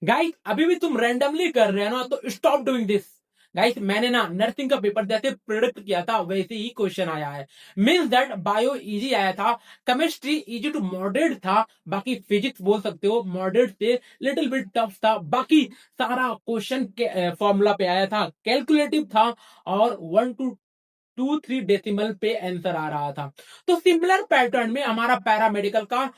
Guys अभी भी तुम रैंडमली कर रहे हो ना, तो स्टॉप डूइंग दिस। गाइस मैंने ना नर्सिंग का पेपर जैसे प्रिडिक्ट किया था वैसे ही क्वेश्चन आया है। मीन्स दैट बायो इजी आया था, केमिस्ट्री इजी टू मॉडरेट था, बाकी फिजिक्स बोल सकते हो मॉडरेट से लिटिल बिट टफ था। बाकी सारा क्वेश्चन के फॉर्मूला पे आया था, कैलकुलेटिव था, और 1 to 2 3 डेसिमल पे आंसर आ रहा था। तो सिमिलर पैटर्न में हमारा पैरामेडिकल का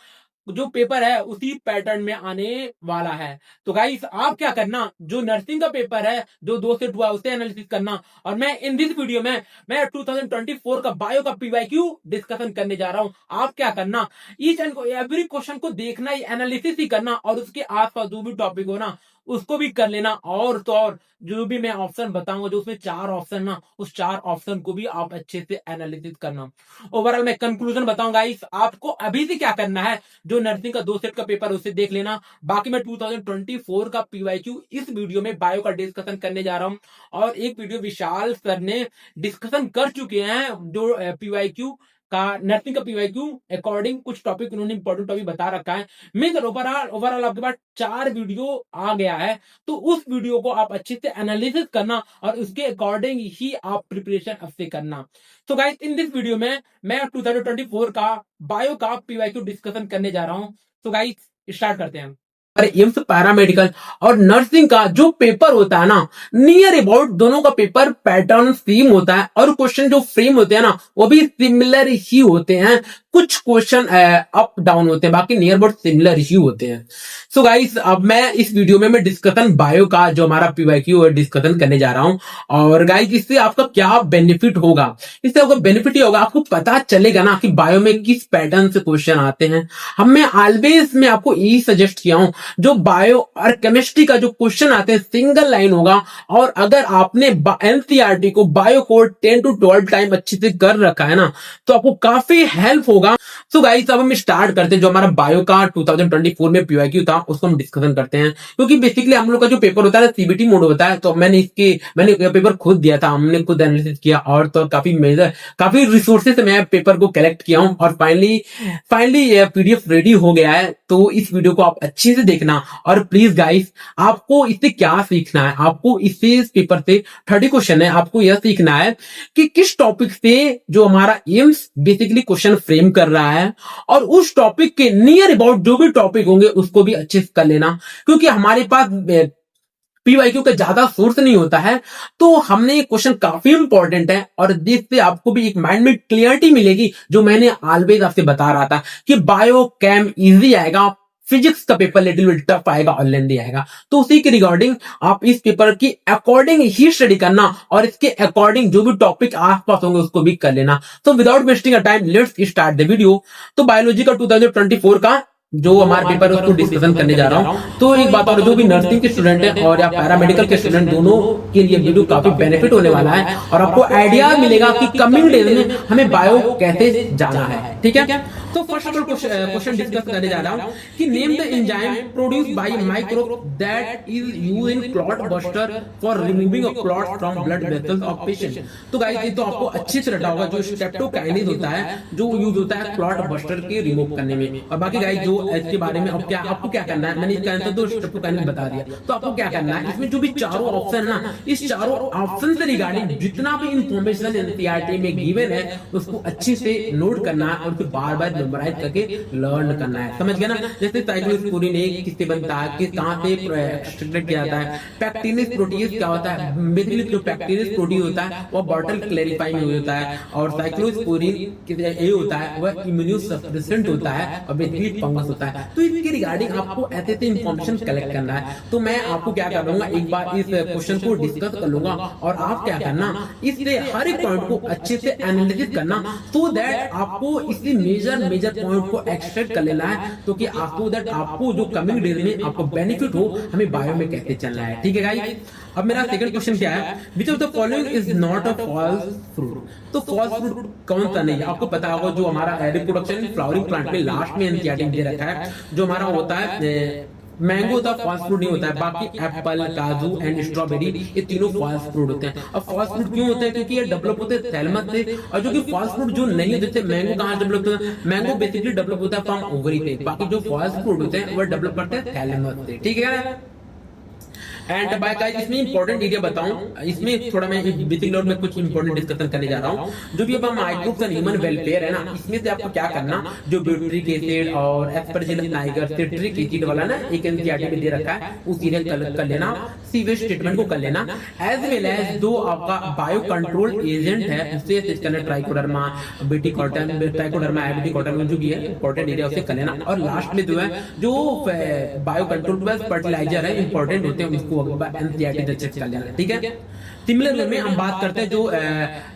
जो पेपर है उसी पैटर्न में आने वाला है। तो गाइस आप क्या करना, जो नर्सिंग का पेपर है जो 2 सेट हुआ उसे एनालिसिस करना, और मैं इन दिस वीडियो में मैं 2024 का बायो का पीवाईक्यू डिस्कशन करने जा रहा हूं। आप क्या करना, ईच एंड एवरी क्वेश्चन को देखना, एनालिसिस ही करना, और उसके आसपास जो भी टॉपिक हो ना उसको भी कर लेना। और तो और जो भी मैं ऑप्शन बताऊंगा, जो उसमें 4 ऑप्शन ना, उस 4 ऑप्शन को भी आप अच्छे से एनालिसिस करना। ओवरऑल मैं कंक्लूजन बताऊंगा गाइस, आपको अभी से क्या करना है, जो नर्सिंग का 2 सेट का पेपर उसे देख लेना। बाकी मैं 2024 का पीवाईक्यू इस वीडियो में बायो का डिस्कशन करने जा रहा हूं, और एक वीडियो विशाल सर ने डिस्कशन कर चुके हैं जो पीवाईक्यू का, नर्सिंग का पीवाईक्यू अकॉर्डिंग कुछ टॉपिक उन्होंने इंपॉर्टेंट टॉपिक बता रखा है। मेजर ओवरऑल ओवरऑल आपके पास 4 वीडियो आ गया है, तो उस वीडियो को आप अच्छे से एनालिसिस करना और उसके अकॉर्डिंग ही आप प्रिपरेशन अब से करना। तो गाइस इन दिस वीडियो में मैं 2024 का बायो का पीवाईक्यू डिस्कशन करने जा रहा हूं। तो गाइस स्टार्ट करते हैं। अरे एम्स पैरामेडिकल और नर्सिंग का जो पेपर होता है ना, नियर अबाउट दोनों का पेपर पैटर्न सेम होता है, और क्वेश्चन जो फ्रेम होते हैं ना वो भी सिमिलर ही होते हैं। कुछ क्वेश्चन अप डाउन होते हैं, बाकी नियर अबाउट सिमिलर ही होते हैं। सो गाइस अब मैं इस वीडियो में मैं डिस्कशन बायो का जो हमारा पीवाईक्यू है डिस्कशन करने जा रहा हूं। और गाइस इससे आपका क्या बेनिफिट होगा, इससे आपका बेनिफिट ये होगा, आपको पता चलेगा ना कि बायो में किस पैटर्न से क्वेश्चन आते हैं। हम मैं ऑलवेज मैं आपको यही सजेस्ट किया हूं, जो बायो और केमिस्ट्री का जो क्वेश्चन आते हैं सिंगल लाइन होगा, और अगर आपने एनसीईआरटी को बायो को 10 to 12 टाइम अच्छे से कर रखा है ना, तो आपको काफी हेल्प होगा। सो गाइस अब हम स्टार्ट करते हैं, जो हमारा बायो का 2024 में पीवाईक्यू था उसको हम डिस्कशन करते हैं। क्योंकि बेसिकली हम लोग का जो पेपर होता है सीबीटी मोड होता है, तो मैंने पेपर खुद दिया था, हमने खुद एनालिसिस किया, और तो काफी रिसोर्सेज से मैं पेपर को कलेक्ट किया हूं, और फाइनली ये पीडीएफ रेडी हो गया है। तो इस वीडियो को आप अच्छे से देखना, और प्लीज गाइस आपको इससे क्या सीखना है, आपको इससे इस पेपर से 30 क्वेश्चन है, आपको यह सीखना है कि किस टॉपिक से जो हमारा एम्स बेसिकली क्वेश्चन फ्रेम कर रहा है, और उस टॉपिक के नियर अबाउट जो भी टॉपिक होंगे उसको भी अच्छे से कर लेना। क्योंकि हमारे पास पीवाईक्यू का ज्यादा सोर्स नहीं होता है, तो हमने ये क्वेश्चन काफी इंपॉर्टेंट है, और जिससे आपको भी एक माइंड में क्लियरिटी मिलेगी, जो मैंने ऑलवेज आपसे बता रहा था कि बायो कैम इजी आएगा, फिजिक्स का पेपर लिटिल बिट टफ आएगा और लेंदी आएगा। तो उसी के रिगार्डिंग आप इस पेपर की अकॉर्डिंग ही स्टडी करना, और इसके अकॉर्डिंग जो भी टॉपिक आसपास होंगे उसको भी कर लेना। तो without wasting a time let's start the video. तो बायोलॉजी का 2024 का जो हमारे पेपर है उसको डिस्कशन करने जा रहा हूं। तो एक बात और, जो भी नर्सिंग के स्टूडेंट है और या पैरामेडिकल के स्टूडेंट, दोनों के लिए वीडियो काफी बेनिफिट होने वाला है, और आपको आइडिया मिलेगा कि कमिंग डेज में हमें बायो कैसे जाना है। ठीक है, तो first of all question discuss करने जा रहा हूं कि name the enzyme produced by microbe that is used in clot buster for removing a clot from blood vessels of patient. तो गाइस ये तो आपको अच्छे से रटा होगा, जो स्ट्रेप्टोकाइनेज होता है जो यूज होता है क्लॉट बस्टर के रिमूव करने में। और बाकी गाइस जो इसके बारे में आपको क्या करना है, मैंने इसका आंसर तो स्ट्रेप्टोकाइनेज बता दिया। तो आपको क्या करना है, इसमें जो भी 4 ऑप्शन है ना, इस 4 ऑप्शन से रिगार्डिंग जितना भी इंफॉर्मेशन एनसीईआरटी में गिवन है उसको अच्छे से नोट करना है, और फिर बार बार मेमोराइज करके लर्न करना है। समझ गया ना? जैसे साइक्लोस्पोरिन एक किससे बनता है, किस कहां से एक्सट्रैक्ट किया जाता है, पैक्टिनस प्रोटीज क्या होता है, बेसिकली जो पैक्टिनस प्रोटीन होता है वो बॉटल क्लैरिफाई में होता है, और साइक्लोस्पोरिन ये होता है वह इम्यूनोसप्रेसेंट होता है, और बेसिकली फंगस होता है। तो इसके रिगार्डिंग आपको ऐसे इंफॉर्मेशन कलेक्ट करना है। तो मैं आपको क्या कर लूंगा, एक बार इस क्वेश्चन को डिस्कस कर लूंगा, और आप क्या करना, इससे हर एक पॉइंट को अच्छे से एनालिसिस करना, सो दैट आपको इसके मेजर पॉइंट को एक्सट्रैक्ट कर लेना है, तो कि आपको दैट आपको जो कमिंग डेज में आपको बेनिफिट हो हमें बायो में कैसे चलना है। ठीक है गाइस, अब मेरा सेकंड क्वेश्चन क्या है, which of the following is not a false fruit. तो फॉल्स फ्रूट कौन सा नहीं है, आपको पता होगा जो हमारा रिप्रोडक्शन फ्लावरिंग प्लांट में लास्ट में एनसीईआरटी दे रखा है, जो हमारा होता है मैंगो होता है, फॉल्स फ्रूट नहीं होता है। बाकी एप्पल, काजू एंड स्ट्रॉबेरी ये तीनों फॉल्स फ्रूट होते हैं। अब फॉल्स फ्रूट क्यों होते हैं, क्योंकि ये डेवलप होते हैं थैलमस से, और जो कि फॉल्स फ्रूट जो नहीं होते, मैंगो कहां डेवलप होता है, मैंगो बेसिकली डेवलप होता है फ्रॉम ओवरी से, बाकी जो फॉल्स फ्रूट होते हैं वो डेवलप करते हैं थैलमस से। ठीक है, एंड बाय गाइस इसमें इंपॉर्टेंट एरिया बताऊं, इसमें थोड़ा मैं बेसिक लेवल में कुछ इंपॉर्टेंट डिस्कशन करने जा रहा हूं। जो भी अब माइक्रोब्स एंड ह्यूमन वेलफेयर है ना, इसमें से आपको क्या करना, जो ब्यूट्रिक एसिड और एस्परजिलस नाइगर सिट्रिक एसिड वाला ना एक एनसीईआरटी में दे रखा है, उस एरिया कर लेना, सीवेज ट्रीटमेंट को कर लेना, एज वेल एज जो आपका बायो कंट्रोल एजेंट है उससे करना, ट्राइकोडर्मा बीटी कॉटन, ट्राइकोडर्मा एबिटी कॉटन जो भी है इंपॉर्टेंट एरिया उसे कर लेना। और लास्ट में जो है जो बायो कंट्रोल फर्टिलाइजर है इंपॉर्टेंट होते हैं उसको एनसीईआरटी चेक कर लेना, ठीक है। सिमिलर वे में हम बात करते हैं जो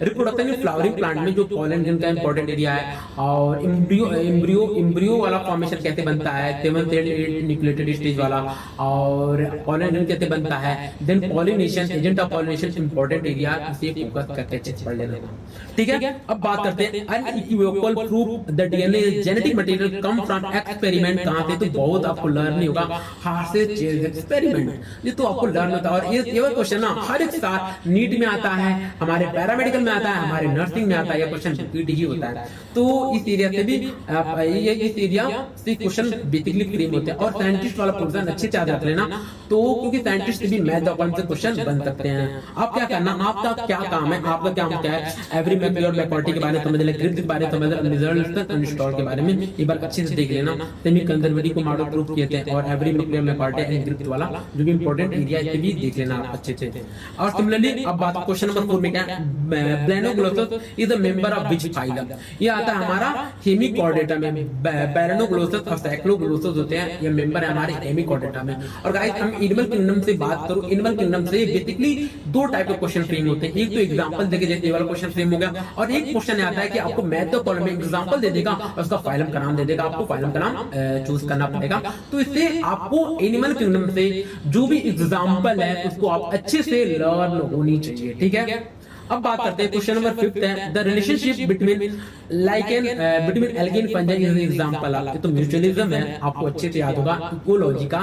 रिप्रोडक्शन में फ्लावरिंग प्लांट में जो पॉलन ग्रेन का इंपॉर्टेंट एरिया है, और एम्ब्रियो वाला फॉर्मेशन कैसे बनता है, 7 से 8 न्यूक्लिएटेड स्टेज वाला, और पॉलन ग्रेन कैसे बनता है, then pollination, agent of pollination important area, इसे फोकस करके चेक पढ़ लेना, ठीक है। अब बात करते हैं unequivocal proof the DNA genetic material come from experiment, कहां से, तो बहुत आपको लर्न नहीं होगा, हार्ट से चेज एक्सपेरिमेंट, ये तो आपको लर्न होता है। और ये क्वेश्चन ना हर एक साल नीट में आता है, हमारे पैरामेडिकल में आता है, हमारे नर्सिंग में आता है, यह क्वेश्चन रिपीट ही होता है। तो इस एरिया से भी इस एरिया से क्वेश्चन बेसिकली फ्रेम होते हैं। और साइंटिस्ट वाला पोर्शन अच्छे से याद रख लेना, तो क्योंकि साइंटिस्ट भी मैथ अकाउंट से क्वेश्चन बन सकते हैं। आप क्या करना, आपका क्या काम है, आपका क्या होता है, एवरी मैक्यूलर बैकवर्टी के बारे में समझ लेना, ग्रिप्स के बारे में समझ लेना, रिजल्ट इंस्टॉल के बारे में एक बार अच्छे से देख लेना, सेमी कंजर्वेटिव को मॉडल प्रूफ किए थे, और एवरी मैक्यूलर बैकवर्टी एंड ग्रिप्स वाला जो भी इंपॉर्टेंट एरिया है भी देख लेना अच्छे से। और सिमिलरली अब बात क्वेश्चन नंबर 4 में क्या है, balanoglossus is a member of which phylum, ये आता है हमारा हेमिकॉर्डेटा में। बैरानोग्लोसस और साइक्लोग्लोसस होते हैं, ये मेंबर है हमारे हेमिकॉर्डेटा में। और गाइस हम एनिमल किंगडम से बात करूं, एनिमल किंगडम से बेसिकली दो टाइप के क्वेश्चन फ्रेम होते हैं, एक तो एग्जांपल देके जैसे ये वाला क्वेश्चन फ्रेम हो गया, और एक क्वेश्चन आता है कि आपको मैथ तो कॉलम में एग्जांपल दे देगा और उसका फाइलम का नाम दे देगा, आपको फाइलम का नाम चूज करना पड़ेगा। तो इससे आपको एनिमल किंगडम से जो भी एग्जांपल है उसको आप अच्छे से लर्न होनी चाहिए, ठीक है। अब बात करते हैं क्वेश्चन नंबर 5 है, the relationship between lichen between algae and fungi is an example of, तो म्यूचुअलिज्म है, आपको अच्छे से याद होगा, इकोलॉजी का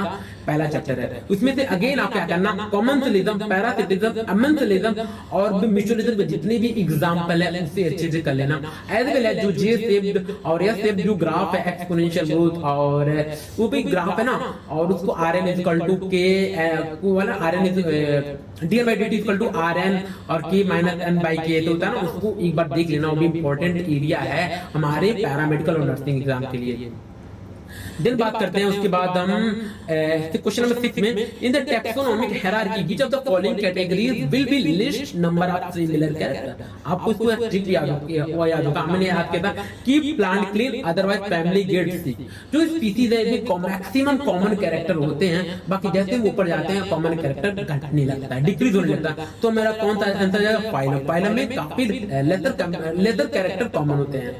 पहला चैप्टर है। उसमें से अगेन आप क्या करना, कॉमनलिज्म, पैरासिटिज्म, अमेंसलिज्म और म्यूचुअलिज्म के जितने भी एग्जांपल है उससे अच्छे से कर लेना। एज वेल एज जो जे शेप्ड और एस शेप्ड जो ग्राफ है एक्सपोनेंशियल ग्रोथ, और वो भी ग्राफ है ना, और उसको rn इक्वल टू के वाला rn dn by dt equal to rn और k minus n by k तो होता है ना, उसको एक बार देख लेना, वो भी इंपॉर्टेंट एरिया है हमारे पैरामेडिकल और नर्सिंग एग्जाम के लिए। दिन बात करते हैं उसके बाद हम क्वेश्चन नंबर 6 में, in the taxonomic hierarchy which of the following categories will be list number of similar character, आपको इसको ट्रिक याद होगा, हमने याद किया था, keep plant clean otherwise family gets sick. जो स्पीसीज है ये मैक्सिमम कॉमन कैरेक्टर होते हैं, बाकी जैसे वो ऊपर जाते हैं कॉमन कैरेक्टर घटने लगता है, डिक्रीज होने लगता है। तो मेरा कौन सा आंसर जाएगा, फाइलम। फाइलम में काफी लेदर कैरेक्टर कॉमन होते हैं।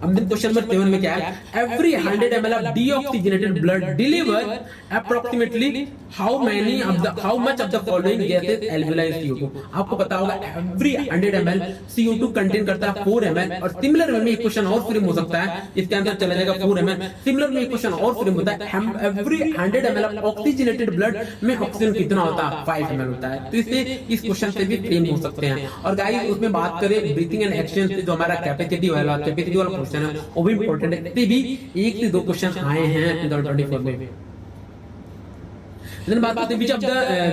अब क्वेश्चन नंबर 7 में क्या है, every 100 ml of deoxygenated blood deliver approximately how much of the following gases alveoli CO2, आपको पता होगा एवरी 100 ml CO2 कंटेन करता है 4 ml। और सिमिलर में एक क्वेश्चन और फ्रेम हो सकता है, इसके अंदर चला जाएगा 4 ml। सिमिलर में एक क्वेश्चन और फ्रेम होता है, every 100 ml of oxygenated blood में ऑक्सीजन कितना होता है, 5 ml होता है। तो इससे इस क्वेश्चन से भी फ्रेम हो सकते हैं। और गाइस उसमें बात करें ब्रीथिंग एंड एक्सचेंज से, जो हमारा कैपेसिटी वाला क्वेश्चन है वो भी इंपॉर्टेंट है, भी 1 से 2 क्वेश्चन आए हैं 2024 में। Then बात करते हैं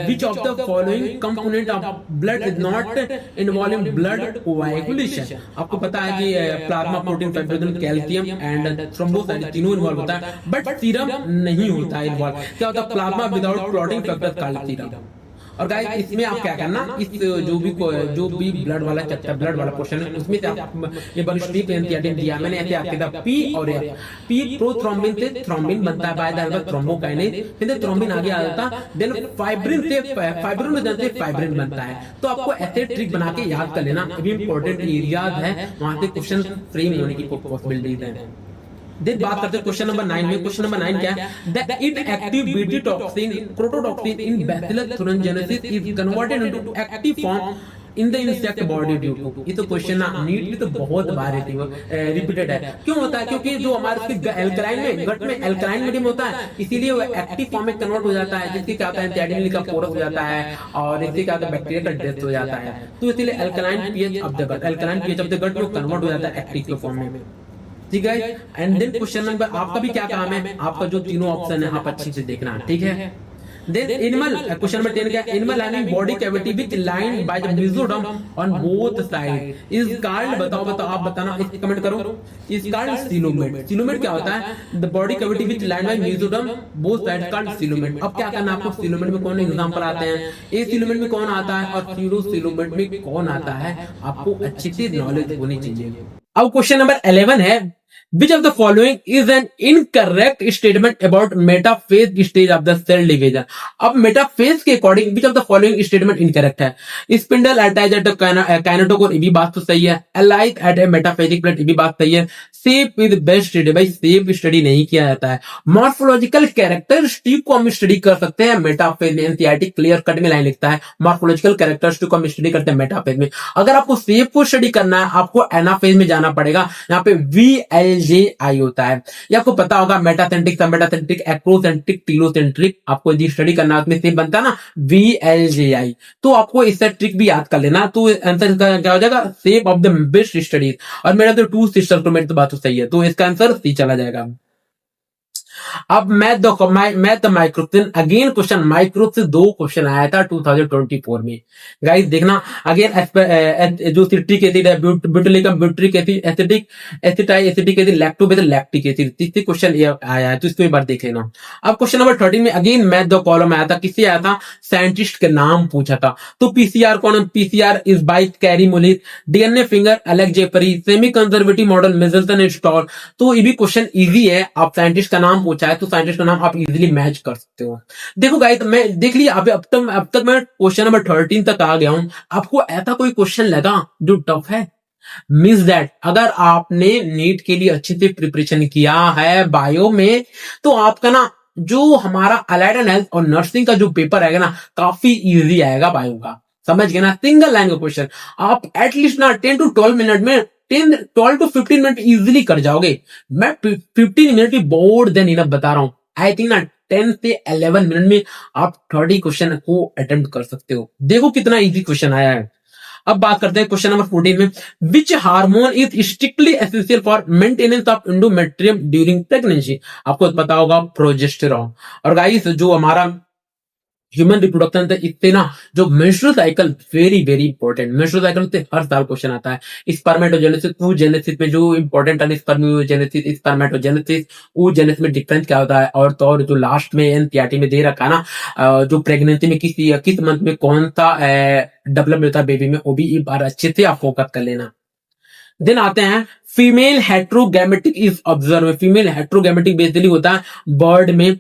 which of the following component of blood is not involved in blood coagulation, आपको पता है कि plasma protein fibrinogen calcium and thrombocyte तीनों इन्वॉल्व होता है, बट सीरम नहीं होता है इन्वॉल्व। क्या होता है, plasma without clotting factor called serum. और गाइस इसमें आप क्या करना, इस जो भी ब्लड वाला चैप्टर ब्लड वाला क्वेश्चन है उसमें से आप ये बलिस्टिक एंटीएटिक दिया मैंने, ऐसे आपके दा पी और एफ, पी प्रोथ्रोम्बिन से थ्रोम्बिन बनता है बाय द थ्रोम्बोकाइनेज, फिर थ्रोम्बिन आगे आ जाता, देन फाइब्रिन से फाइब्रिन बनता है। तो आपको ऐसे ट्रिक बना के याद कर लेना, ये इंपॉर्टेंट एरियाज है, वहां से क्वेश्चन फ्रेम होने की पॉसिबिलिटीज है। देन बात करते हैं क्वेश्चन नंबर 9 में। क्वेश्चन नंबर 9 क्या है, the inactive BT toxin prototoxin in bacillus thuringiensis is converted into active form in the insect body due to, ये तो क्वेश्चन नीट में तो बहुत बार रिपीटेड है। क्यों होता है, क्योंकि जो हमारे एल्कलाइन में गट में एल्कलाइन मीडियम होता है, इसीलिए वो एक्टिव फॉर्म में कन्वर्ट हो जाता है, जिससे क्या होता है एंटीएडिनल का पोरस हो जाता है, और इससे क्या होता है बैक्टीरिया का डेथ हो जाता है। तो इसीलिए alkaline pH of the gut में कन्वर्ट हो जाता है एक्टिव फॉर्म में, ठीक है। एंड देन क्वेश्चन नंबर, आपका भी क्या काम है, आपका जो तीनों ऑप्शन है आप अच्छे से देखना, ठीक है। देन एनिमल, क्वेश्चन नंबर 10 क्या, animal having body cavity which lined by the mesoderm on both side is called, बताओ आप बताना, इस कमेंट करो, इज कॉल्ड सीलोमेट। सीलोमेट क्या होता है, the body cavity which lined by mesoderm both side called coelomate. अब क्या करना आपको, सीलोमेट में कौन एग्जांपल आते हैं, ए सीलोमेट में कौन आता है और सीरो सीलोमेट में कौन आता है, आपको अच्छी सी नॉलेज होनी चाहिए। अब क्वेश्चन नंबर 11 है, which of the following is an incorrect statement about metaphase stage of the cell division। अब मेटाफेज के according which of the following statement incorrect है, स्पिंडल अटैच एट काइनेटोकोर, ये भी बात तो सही है, अलाइक एट ए मेटाफेजिक प्लेट, ये भी बात सही है, सेप इज बेस्ट स्टडी, भाई सेप स्टडी नहीं किया जाता है। मॉर्फोलॉजिकल कैरेक्टरिस्टिक को हम स्टडी कर सकते हैं मेटाफेज में, एनसीईआरटी क्लियर कट में लाइन लिखता है मॉर्फोलॉजिकल कैरेक्टरिस्टिक को हम स्टडी करते हैं मेटाफेज में। अगर आपको सेप को स्टडी करना है आपको एनाफेज में जाना पड़ेगा, यहाँ पे VLJI होता है। ये आपको पता होगा, मेटासेंट्रिक, सबमेटासेंट्रिक, एक्रोसेंट्रिक, टीलोसेंट्रिक, आपको यदि स्टडी करना है उसमें सेप बनता है ना VLJI, तो आपको इससे ट्रिक भी याद कर लेना। तो आंसर क्या हो जाएगा, shape of the best studies. और मेरा तो 2 सिस्टर तो मेरी तो बात तो सही है, तो इसका आंसर सी चला जाएगा। अब मैथ माइक्रोसिन अगेन क्वेश्चन, माइक्रो से 2 क्वेश्चन आया था 2024 में। गाइस देखना अगेन, जो सिट्रिक एसिड है, butylicum butyric acid, acidic acetic acid, लैक्टोबेस लैक्टिक एसिड, तीसरी क्वेश्चन ये आया है, तो इसको एक बार देख लेना। अब क्वेश्चन नंबर 13 में अगेन मैथ द कॉलम आया था, किससे आया था, साइंटिस्ट के नाम पूछा था। तो पीसीआर कौन, PCR is by Kary Mullis, DNA finger Alex Jeffrey, semi conservative model Meselson इंस्टॉल। तो ये भी क्वेश्चन इजी है, आप साइंटिस्ट का नाम चाहे तो साइंटिस्ट का नाम आप इजीली मैच कर सकते हो। देखो गाइस, मैं देख लिया अब तक मैं क्वेश्चन नंबर 13 तक आ गया हूं। आपको ऐसा कोई क्वेश्चन लगा जो टफ है, मिस दैट। अगर आपने नीट के लिए अच्छे से प्रिपरेशन किया है बायो में, तो आपका ना जो हमारा अलाइड एंड हेल्थ और नर्सिंग का जो पेपर आएगा ना, काफी इजी आएगा बायो का, समझ गए ना। सिंगल लाइन का क्वेश्चन आप एटलीस्ट ना 10 to 12 मिनट में 12 to 15 मिनट इजीली कर जाओगे। मैं 15 मिनट की बोर्ड देन इनफ बता रहा हूं। आई थिंक ना 10 से 11 मिनट में आप 30 क्वेश्चन को अटेम्प्ट कर सकते हो। देखो कितना इजी क्वेश्चन आया है। अब बात करते हैं क्वेश्चन नंबर 14 में, which hormone is strictly essential for maintenance of endometrium during pregnancy. आपको पता होगा प्रोजेस्टेरॉन। और गाइस जो हमारा ह्यूमन रिप्रोडक्शन था, इससे ना जो menstrual cycle very very important, menstrual cycle से हर साल क्वेश्चन आता है। स्पर्मेटोजेनेसिस, oogenesis में जो इंपॉर्टेंट है, स्पर्मियोजेनेसिस, स्पर्मेटोजेनेसिस, oogenesis में डिफरेंस क्या होता है, और तो और जो लास्ट में एनसीईआरटी में दे रखा है ना, जो प्रेगनेंसी में किस मंथ में कौन सा डेवलप होता है बेबी में, वो भी एक बार अच्छे से आप फोकस कर लेना। देन आते हैं female heterogametic is observe. Female heterogametic basically होता है बर्ड में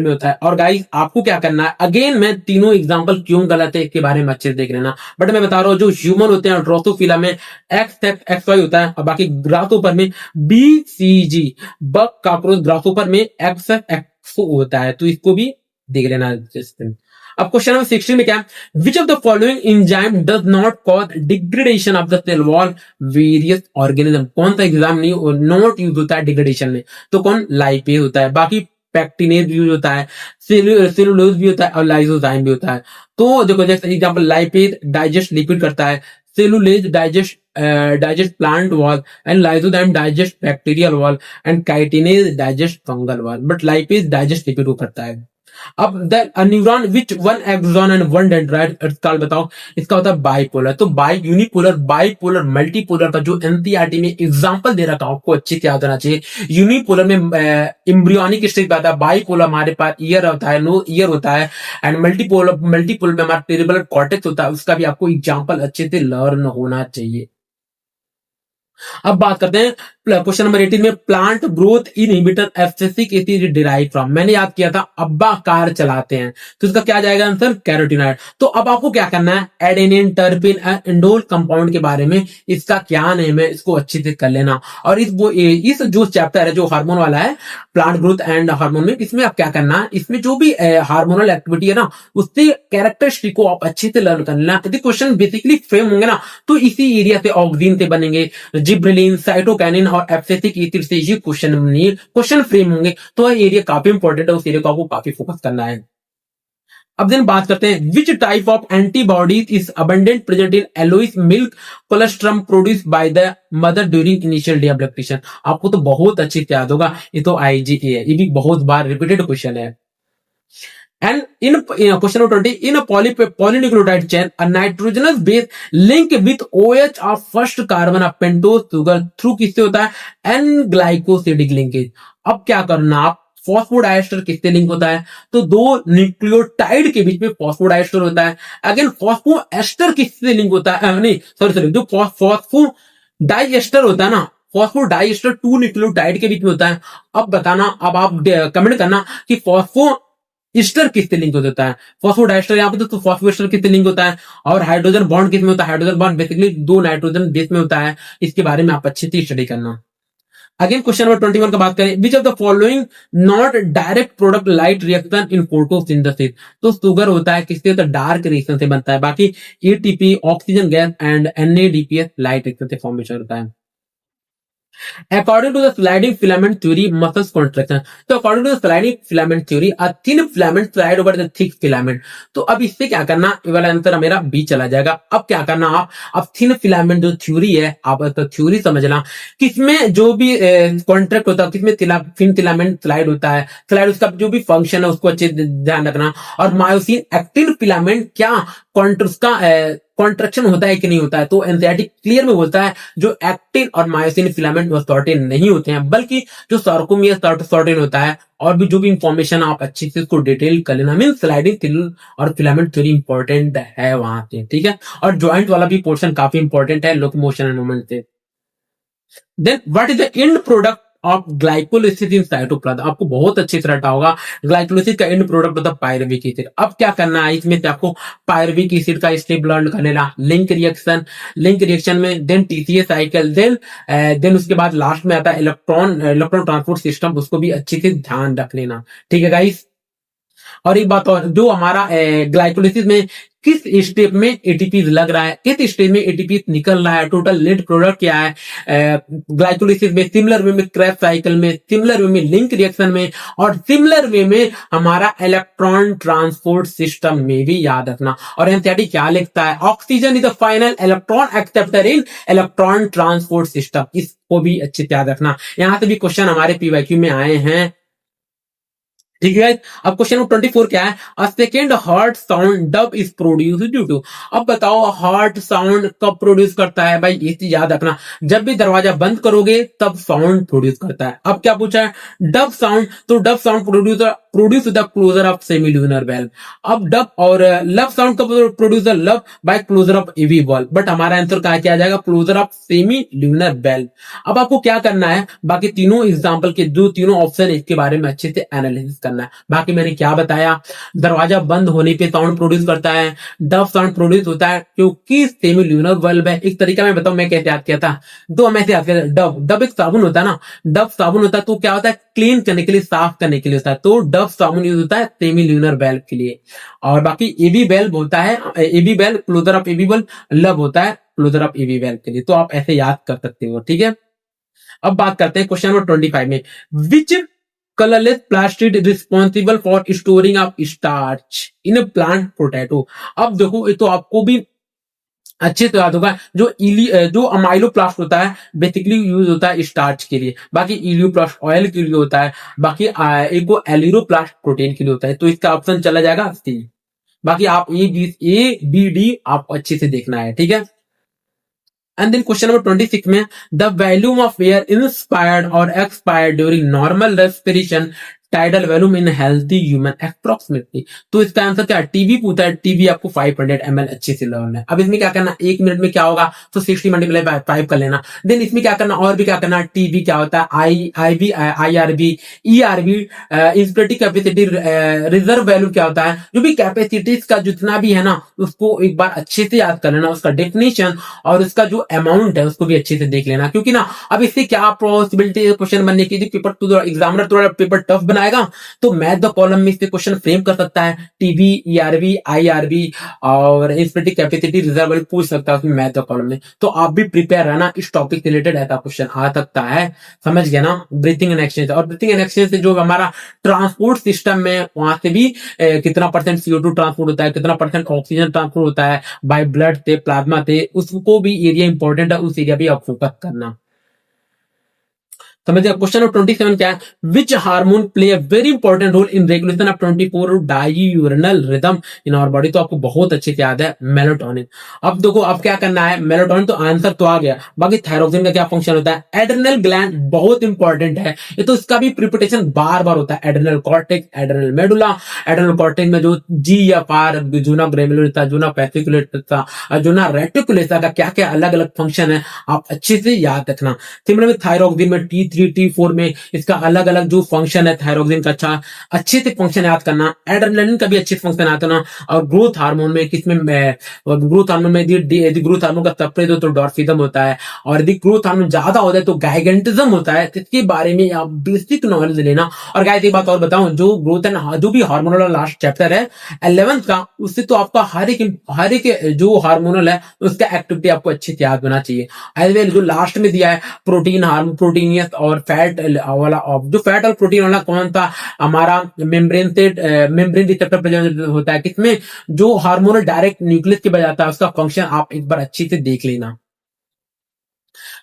होता है। और गाइस आपको क्या करना है, अगेन मैं तीनों एग्जांपल क्यों गलत है इसके बारे में अच्छे से देख लेना, बट मैं बता रहा हूं जो ह्यूमन होते हैं ड्रोसोफिला में XY होता है, और बाकी ग्रासोपर में BCG, बग कॉकरोच ग्रासोपर में XO होता है, तो इसको भी देख लेना। अब क्वेश्चन नंबर 16 में क्या, which of the following enzyme does not cause degradation of the cell wall various organism. कौन सा एग्जाम नहीं नॉट यूज होता है डिग्रेडेशन में, तो कौन, लाइपेज होता है। बाकी पैक्टिनेज यूज होता है, सेलुलोज भी होता है, और लाइसोजाइम भी होता है। तो देखो जैसे एग्जाम्पल, लाइपेज डाइजेस्ट लिपिड करता है, cellulase digest plant wall, and lysozyme digest bacterial wall, and chitinase digest fungal wall, but lipase digest lipid को करता है। अब the neuron which one axon and one dendrite इसका बताओ, इसका होता है बाइपोलर। तो यूनिपोलर, बाइपोलर, मल्टीपोलर का जो एनसीईआरटी में एग्जांपल दे रखा हूं आपको अच्छे से याद होना चाहिए। यूनिपोलर में एम्ब्रियोनिक स्टेज आता है, बाइपोलर हमारे पास ईयर होता है, नो ईयर होता है, एंड मल्टीपोलर में हमारा सेरेब्रल कॉर्टेक्स होता है, उसका भी आपको एग्जांपल अच्छे से लर्न होना चाहिए। अब बात करते हैं क्वेश्चन नंबर 18 में, plant growth inhibitor abscisic acid derive from. मैंने याद किया था अब्बा कार चलाते हैं, तो इसका क्या जाएगा आंसर, कैरोटीनॉइड। तो अब आपको क्या करना है, एडेनिन, टर्पिन, इंडोल कंपाउंड के बारे में इसका क्या नेम है, इसको अच्छे से कर लेना। और इस जो चैप्टर है जो हार्मोन वाला है, प्लांट ग्रोथ एंड हार्मोन में, इसमें आप क्या करना है, इसमें जो भी हार्मोनल एक्टिविटी है ना, उससे कैरेक्टरिस्टिक को आप अच्छे से लर्न कर लेना। यदि क्वेश्चन बेसिकली फ्रेम होंगे ना, तो इसी एरिया से ऑक्सीन से बनेंगे, जिब्रेलिन, साइटोकाइनिन और एब्सिसिक एसिड से ही क्वेश्चन फ्रेम होंगे। तो ये एरिया काफी इंपॉर्टेंट है, उस एरिया को आपको काफी फोकस करना है। अब दिन बात करते हैं, which type of antibodies is abundant present in एलोइस milk colostrum produce by the mother during initial day of lactation. आपको तो बहुत अच्छी याद होगा, ये तो IGA है, ये भी बहुत बार रिपीटेड क्वेश्चन है। And in question number 20, in a polynucleotide chain, a nitrogenous base link with OH of first carbon of pentose sugar through किससे होता है N ग्लाइकोसिडिक लिंकेज। अब क्या करना आप, फॉस्फोडाइस्टर किससे लिंक होता है, तो दो न्यूक्लियोटाइड के बीच में फॉस्फोडाइस्टर होता है। अगेन फॉस्फोएस्टर किससे लिंक होता है, नहीं सॉरी जो फॉस्फोडाइस्टर होता है ना, फॉस्फोडाइस्टर टू न्यूक्लियोटाइड के बीच में होता है। अब बताना, अब आप कमेंट करना कि फॉस्फो ईस्टर किससे लिंक होता है, फॉस्फोडाइस्टर यहाँ पे तो फॉस्फोएस्टर किससे लिंक होता है, और हाइड्रोजन बॉन्ड किस में होता है, हाइड्रोजन बॉन्ड बेसिकली दो नाइट्रोजन बेस में होता है। इसके बारे में आप अच्छे से स्टडी करना। अगेन क्वेश्चन नंबर 21 का बात करें, विच of the following not direct product light reaction in photosynthesis, तो शुगर होता है किससे, तो डार्क रिएक्शन से बनता है। बाकी ATP oxygen gas and NADPS light reaction से फॉर्मेशन होता है। According to the sliding filament theory, muscles contraction. So according to the sliding filament theory, a thin filament slide over the thick filament. तो अब इससे क्या करना, ये वाला आंसर मेरा बी चला जाएगा। अब क्या करना आप, अब थिन फिलामेंट जो थ्योरी है, आप तो थ्योरी समझना, किसमें जो भी कॉन्ट्रैक्ट होता है, किसमें थिन फिलामेंट स्लाइड होता है, स्लाइड उसका जो भी फंक्शन है उसको अच्छे ध्यान रखना। और मायोसिन एक्टिन फिलामेंट क्या उसका कॉन्ट्रैक्शन होता है कि नहीं होता है, तो एनसीईआरटी क्लियर में बोलता है जो एक्टिन और मायोसिन फिलामेंट वो सर्टेन नहीं होते हैं, बल्कि जो सार्कोमियर सर्टेन होता है। और भी जो भी इंफॉर्मेशन आप अच्छी से इसको डिटेल कर लेना, मीन स्लाइडिंग थिन और फिलामेंट थ्योरी इंपॉर्टेंट है वहां से, ठीक है। और ज्वाइंट वाला भी पोर्शन काफी इंपॉर्टेंट है लोकोमोशन एंड मूवमेंट से। Then what is the end product of glycolysis in cytoplasm, आपको बहुत अच्छे से रटा होगा। ग्लाइकोलिसिस का एंड प्रोडक्ट होता है पायरुविक एसिड। अब क्या करना है, इसमें से आपको पायरुविक एसिड का स्टेप लर्न कर लेना, लिंक रिएक्शन में, देन टीसीए साइकिल, देन उसके बाद लास्ट में आता है इलेक्ट्रॉन ट्रांसपोर्ट सिस्टम, उसको भी अच्छे से ध्यान रख लेना, ठीक है गाइस। और एक बात और, जो हमारा ग्लाइकोलिसिस में किस स्टेप में एटीपी लग रहा है, किस स्टेज में एटीपी निकल रहा है, टोटल नेट प्रोडक्ट क्या है ग्लाइकोलिसिस में, सिमिलर वे में क्रैब साइकिल में, सिमिलर वे में लिंक रिएक्शन में, और सिमिलर वे में हमारा इलेक्ट्रॉन ट्रांसपोर्ट सिस्टम में भी याद रखना। और एनसीईआरटी क्या लिखता है, oxygen is the final electron acceptor in electron transport system, इसको भी अच्छे से याद रखना। यहां से भी क्वेश्चन हमारे पीवाईक्यू में आए हैं, ठीक है। अब क्वेश्चन नंबर 24 क्या है, a second heart sound dub is produce due to. अब बताओ हार्ट साउंड कब प्रोड्यूस करता है, भाई ये चीज याद रखना, जब भी दरवाजा बंद करोगे तब साउंड प्रोड्यूस करता है। अब क्या पूछा है, डब साउंड, तो dub sound produce the closure of semi lunar valve. अब डब और लब साउंड कब produce the lub, by closure of AV valve, but हमारा आंसर क्या जाएगा, closure of semi lunar valve. अब आपको क्या करना है, बाकी तीनों एग्जाम्पल के जो तीनों ऑप्शन है इसके बारे में अच्छे से एनालिसिस करना है। बाकी मैंने क्या बताया, दरवाजा बंद होने पे साउंड प्रोड्यूस करता है, डब साउंड प्रोड्यूस होता है क्योंकि सेमी ल्यूनर बल्ब है। एक तरीका मैं बताऊं मैं कैसे याद किया था, तो मैं ऐसे याद किया, डब एक साबुन होता है ना, डब साबुन होता है तो क्या होता है, क्लीन करने के लिए, साफ करने के लिए होता है, तो डब साबुन यूज होता है सेमी ल्यूनर बल्ब के लिए। और बाकी एबी बल्ब होता है, AB bulb closure of AB bulb, लब होता है क्लोजर ऑफ एबी बल्ब के लिए, तो आप ऐसे याद कर सकते हो, ठीक है। अब बात करते हैं क्वेश्चन नंबर 25 में, which colourless plastid responsible for storing of starch in plant potato. अब देखो ये तो आपको भी अच्छे से याद होगा, जो अमाइलोप्लास्ट होता है बेसिकली यूज होता है स्टार्च के लिए, बाकी इलियोप्लास्ट ऑयल के लिए होता है, बाकी एक एलिरोप्लास्ट प्रोटीन के लिए होता है, तो इसका ऑप्शन चला जाएगा सी। बाकी आप ए बी डी आप अच्छे से देखना है, ठीक है। And then question number 26 में, the volume of air inspired or expired during normal respiration, tidal volume in healthy human approximately. तो इसका आंसर क्या है, टीवी पूछा है, टीवी आपको 500 ml अच्छे से लेना है। अब इसमें क्या करना, एक मिनट में क्या होगा, तो 60 मल्टीप्लाई बाय 5 कर लेना। देन इसमें क्या करना, और भी क्या करना, टीवी क्या होता है, IRB ERB inspirative capacity, reserve value क्या होता है, जो भी कैपेसिटीज का जितना भी है ना उसको एक बार अच्छे से याद कर लेना, उसका डेफिनेशन और उसका जो अमाउंट है उसको भी अच्छे से देख लेना, क्योंकि ना अब इससे क्या पॉसिबिलिटी है क्वेश्चन बनने की, पेपर तो एग्जामिनर थोड़ा पेपर टफ बनाएगा तो मैथ द कॉलम में इससे क्वेश्चन फ्रेम कर सकता है, टीबी ERB IRB और इंस्पिरेटिव कैपेसिटी रिजर्व वैल्यू पूछ सकता है उसमें मैथ द कॉलम में। तो आप भी प्रिपेयर रहना, इस टॉपिक से रिलेटेड ऐसा क्वेश्चन आ सकता है, समझ गया ना। ब्रीथिंग एंड एक्सचेंज, और ब्रीथिंग एंड एक्सचेंज से जो हमारा ट्रांसपोर्ट सिस्टम में वहां से भी कितना परसेंट CO2 ट्रांसपोर्ट होता है, कितना परसेंट ऑक्सीजन ट्रांसपोर्ट होता है बाय ब्लड से, प्लाज्मा से, उसको भी एरिया इंपॉर्टेंट है, उस एरिया भी आप फोकस करना। समझिए क्वेश्चन नंबर 27 क्या है, which hormone play a very important role in regulation of 24 diurnal rhythm in our body. तो आपको बहुत अच्छे से याद है मेलाटोनिन। अब देखो अब क्या करना है, मेलाटोनिन तो आंसर तो आ गया, बाकी थायरोक्सिन का क्या फंक्शन होता है, एड्रेनल ग्लैंड बहुत इंपॉर्टेंट है ये तो, इसका भी प्रिपरेशन बार बार होता है, adrenal cortex, adrenal medulla, adrenal cortex में जो जी या पार जूना ग्रेनुलोसा, जूना पैसिकुलेटा और जूना रेटिकुलेसा का क्या क्या अलग अलग फंक्शन है आप अच्छे से याद रखना। सिमिलर थायरोक्सिन में T3 T4 में इसका अलग अलग जो फंक्शन है थायरोक्सिन का, अच्छा अच्छे से फंक्शन याद करना, एड्रेनलिन का भी अच्छे से फंक्शन याद करना। और ग्रोथ हार्मोन में किसमें, ग्रोथ हार्मोन में यदि ग्रोथ हार्मोन का सेपरेट हो तो डॉर्फिज्म होता है, और यदि ग्रोथ हार्मोन ज्यादा होता है तो गाइगेंटिज्म होता है। तो इसके बारे में आप बेसिक नॉलेज लेना। और गाइस एक बात और बताऊं, जो ग्रोथ एंड जो भी हार्मोनल लास्ट चैप्टर है 11th का, उससे तो आपका हर एक जो हार्मोनल है उसका एक्टिविटी आपको अच्छे से याद होना चाहिए। एज वेल जो लास्ट में दिया है प्रोटीन, हार्मोन, प्रोटीनियस और फैट वाला, जो फैट और प्रोटीन वाला कौन सा हमारा मेम्ब्रेन से मेम्ब्रेन रिसेप्टर प्रेजेंट होता है किसमें, जो हार्मोनल डायरेक्ट न्यूक्लियस के बजाता है, उसका फंक्शन आप एक बार अच्छे से देख लेना।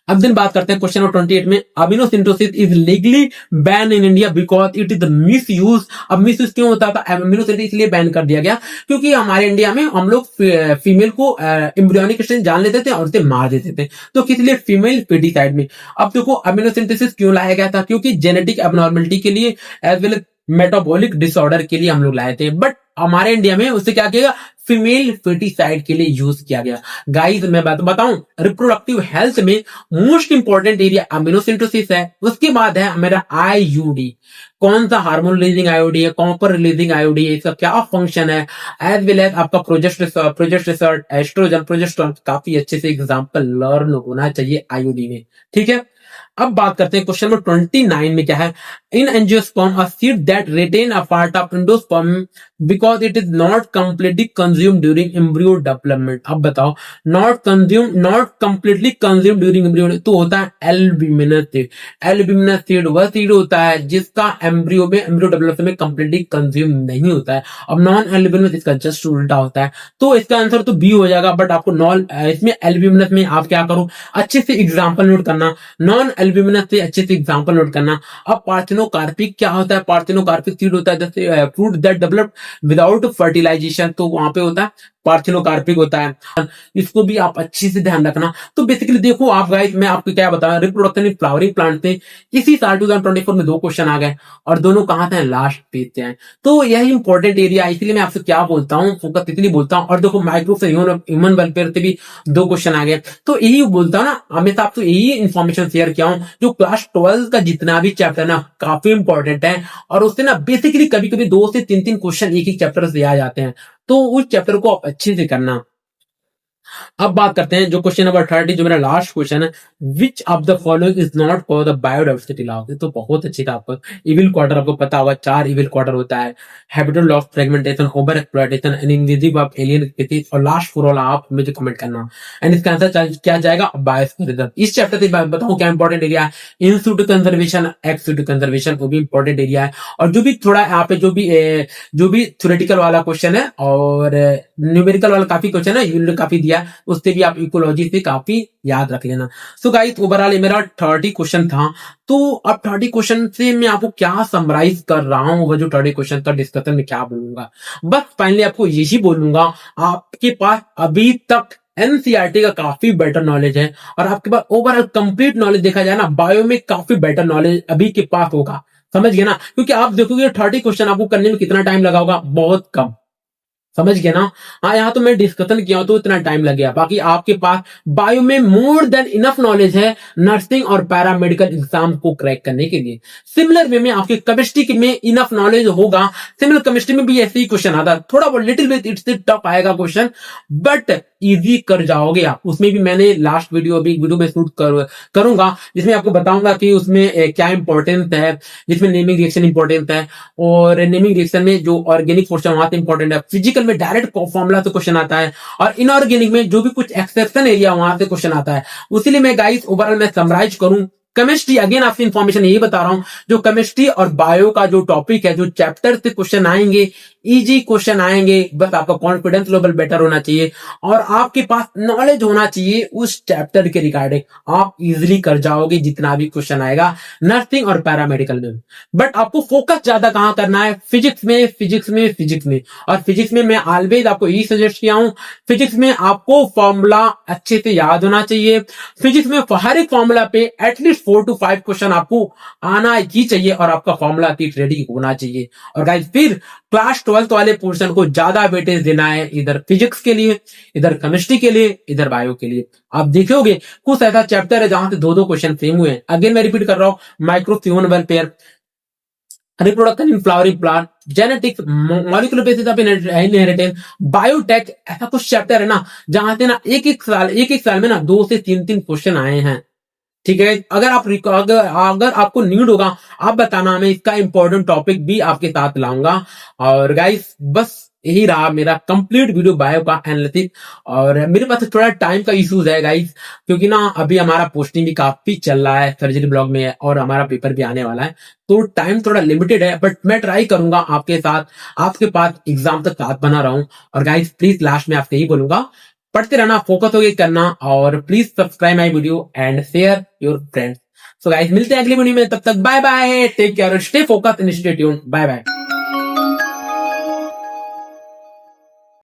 अब दिन बात करते हैं क्वेश्चन नंबर 28 में, amino synthesis is legally ban in India because it is miss use. अब मिस यूज क्यों होता था, अमीनो सिंथेसिस इसलिए बैन कर दिया गया क्योंकि हमारे इंडिया में हम लोग फीमेल को एम्ब्रियोनिक स्टेज जान लेते थे और उसे मार देते थे, तो किस लिए, फीमेल फेटिसाइड में। अब देखो अमीनो सिंथेसिस क्यों लाया गया था, क्योंकि जेनेटिक एबनॉर्मलिटी के लिए एज वेल मेटाबॉलिक डिसऑर्डर के लिए हम लोग लाए थे, बट हमारे इंडिया में उससे क्या किया, फीमेल फेटिसाइड के लिए यूज किया गया। गाइस मैं बात बताऊं, रिप्रोडक्टिव हेल्थ में most important area amino synthesis है, उसके बाद है मेरा आईयूडी, कौन सा हार्मोन रिलीजिंग आईयूडी है, कॉपर रिलीजिंग आईयूडी है, इसका क्या फंक्शन है, एज वेल एज आपका प्रोजेस्टेरोन, एस्ट्रोजन, प्रोजेस्टेरोन, काफी अच्छे से एग्जांपल लर्न होना चाहिए आईयूडी में, ठीक है। अब बात करते हैं क्वेश्चन नंबर 29 में क्या है, in angiosperm a seed that retain a part of endosperm because it is not completely consume during embryo development. अब बताओ, not completely consume during embryo, तो होता है एल्ब्यूमिनस सीड। एल्ब्यूमिनस सीड वह सीड होता है जिसका एम्ब्रियो डेवलपमेंट में कंप्लीटली कंज्यूम नहीं होता है। अब नॉन एल्ब्यूमिनस इसका जस्ट उल्टा होता है, तो इसका आंसर तो बी हो जाएगा, बट आपको नॉन इसमें एल्ब्यूमिनस में आप क्या करो, अच्छे से एग्जाम्पल नोट करना, नॉन एल्ब्यूमिनस से अच्छे से एग्जांपल नोट करना। अब पार्थिनोकार्पिक क्या होता है, पार्थिनोकार्पिक सीड होता है जैसे fruit that develop without fertilisation, तो वहां पे होता है पार्थिनोकार्पिक होता है, इसको भी आप अच्छे से ध्यान रखना। तो बेसिकली देखो आप गाइस, मैं आपको क्या बताऊं, रिप्रोडक्शन इन फ्लावरिंग प्लांट से इसी साल 2024 में 2 क्वेश्चन आ गए, और दोनों कहां थे, लास्ट पेज से आए। तो यही इंपॉर्टेंट एरिया है, इसलिए मैं आपसे क्या बोलता हूँ, फोकस इसलिए बोलता हूँ। और देखो माइक्रो से ह्यूमन वेलफेयर से भी 2 क्वेश्चन आ गए, तो यही बोलता हूँ ना, हमेशा आपसे यही इन्फॉर्मेशन शेयर किया हूँ, जो क्लास 12 का जितना भी चैप्टर ना काफी इंपॉर्टेंट है, और उससे ना बेसिकली कभी कभी 2 से 3 क्वेश्चन एक ही चैप्टर से आ जाते हैं, तो उस चैप्टर को आप अच्छे से करना। अब बात करते हैं जो क्वेश्चन नंबर 30, जो मेरा लास्ट क्वेश्चन है, which of the following is not for the biodiversity loss. तो बहुत अच्छी था आपको, इविल क्वार्टर आपको पता होगा, 4 इविल क्वार्टर होता है, habitat loss, fragmentation, over exploitation and invasive of alien species, और लास्ट फॉर ऑल आप मुझे कमेंट करना, एंड इसका आंसर क्या जाएगा, बायोस्फीयर। इस चैप्टर से बताऊं क्या इंपॉर्टेंट एरिया है, in situ conservation, ex situ conservation, वो भी इंपॉर्टेंट एरिया है। और जो भी थोड़ा यहाँ पे जो भी थ्योरेटिकल वाला क्वेश्चन है और न्यूमेरिकल वाला काफी क्वेश्चन है, यूनिट काफी दिया है, उससे भी आप इकोलॉजी से काफी याद रख लेना। सो गाइस ओवरऑल ये मेरा 30 क्वेश्चन था। तो अब 30 क्वेश्चन से मैं आपको क्या समराइज कर रहा हूं, वो जो 30 क्वेश्चन का डिस्कशन में क्या बोलूंगा, बस फाइनली आपको यही बोलूंगा, आपके पास अभी तक एनसीईआरटी का काफी बेटर नॉलेज है, और आपके पास ओवरऑल कंप्लीट नॉलेज देखा जाए ना, बायो में काफी बेटर नॉलेज अभी के पास होगा, समझ गए ना, क्योंकि आप देखोगे 30 क्वेश्चन आपको करने में कितना टाइम लगा होगा, बहुत कम, समझ गया ना। हाँ यहाँ तो मैं डिस्कशन किया तो इतना टाइम लग गया, बाकी आपके पास बायो में मोर देन इनफ नॉलेज है नर्सिंग और पैरामेडिकल एग्जाम को क्रैक करने के लिए। सिमिलर वे में आपके केमिस्ट्री में इनफ नॉलेज होगा, सिमिलर केमिस्ट्री में भी ऐसे ही क्वेश्चन आता, थोड़ा बहुत लिटिल बिट इट्स टफ आएगा क्वेश्चन, बट इजी कर जाओगे आप। उसमें भी मैंने लास्ट वीडियो में शूट करूंगा, जिसमें आपको बताऊंगा कि उसमें क्या इंपॉर्टेंस है, जिसमें नेमिंग रिएक्शन इंपॉर्टेंस है, और नेमिंग रिएक्शन में जो ऑर्गेनिक पोर्शन वहां से इंपॉर्टेंट है, फिजिकल में डायरेक्ट फॉर्मूला से क्वेश्चन आता है, और इनऑर्गेनिक में जो भी कुछ एक्सेप्शन एरिया वहां से क्वेश्चन आता है। उसीलिए मैं गाइस ओवरऑल मैं समराइज करूं, केमिस्ट्री अगेन आपसे इंफॉर्मेशन यही बता रहा हूं, जो केमिस्ट्री और बायो का जो टॉपिक है, जो चैप्टर से क्वेश्चन आएंगे इजी क्वेश्चन आएंगे, बस आपका कॉन्फिडेंस लेवल बेटर होना चाहिए और आपके पास नॉलेज होना चाहिए उस चैप्टर के रिगार्डिंग। आप इजिली कर जाओगे जितना भी क्वेश्चन आएगा नर्सिंग और पैरामेडिकल में। बट आपको फोकस ज्यादा कहाँ करना है, फिजिक्स में, फिजिक्स में, फिजिक्स में। और फिजिक्स में मैं ऑलवेज आपको यही सजेस्ट किया हूं, फिजिक्स में आपको फॉर्मूला अच्छे से याद होना चाहिए। फिजिक्स में हर एक फॉर्मूला पे एटलीस्ट 4 to 5 क्वेश्चन आपको आना ही चाहिए और आपका फॉर्मूला रेडी होना चाहिए। और गाइस फिर क्लास 12th वाले पोर्शन को ज्यादा वेटेज देना है, इधर फिजिक्स के लिए, इधर केमिस्ट्री के लिए, इधर बायो के लिए। आप देखोगे कुछ ऐसा चैप्टर है जहां से दो दो क्वेश्चन सेम हुए हैं। अगेन मैं रिपीट कर रहा हूं, माइक्रोफ्यून welfare, reproduction in flowering plant, genetics, molecular basis of inheritance, biotech, ऐसा कुछ चैप्टर है ना जहां से ना एक एक साल में ना 2 से 3 क्वेश्चन आए हैं। ठीक है, अगर आपको नीड होगा आप बताना, मैं इसका इंपॉर्टेंट टॉपिक भी आपके साथ लाऊंगा। और गाइस बस यही रहा मेरा कंप्लीट वीडियो बायो का एनालिसिस। और मेरे पास थोड़ा टाइम का इश्यूज है गाइस, क्योंकि ना अभी हमारा पोस्टिंग भी काफी चल रहा है, सर्जरी ब्लॉक में है और हमारा पेपर भी आने वाला है, तो टाइम थोड़ा लिमिटेड है। बट मैं ट्राई करूंगा आपके साथ, आपके पास एग्जाम तक साथ बना रहा हूं। और गाइस प्लीज लास्ट में आपसे यही बोलूंगा, पढ़ते रहना, फोकस होके करना, और please subscribe my video and share your friends. So guys मिलते हैं अगली वीडियो में, तब तक bye bye, take care, stay focus and stay tuned, bye bye.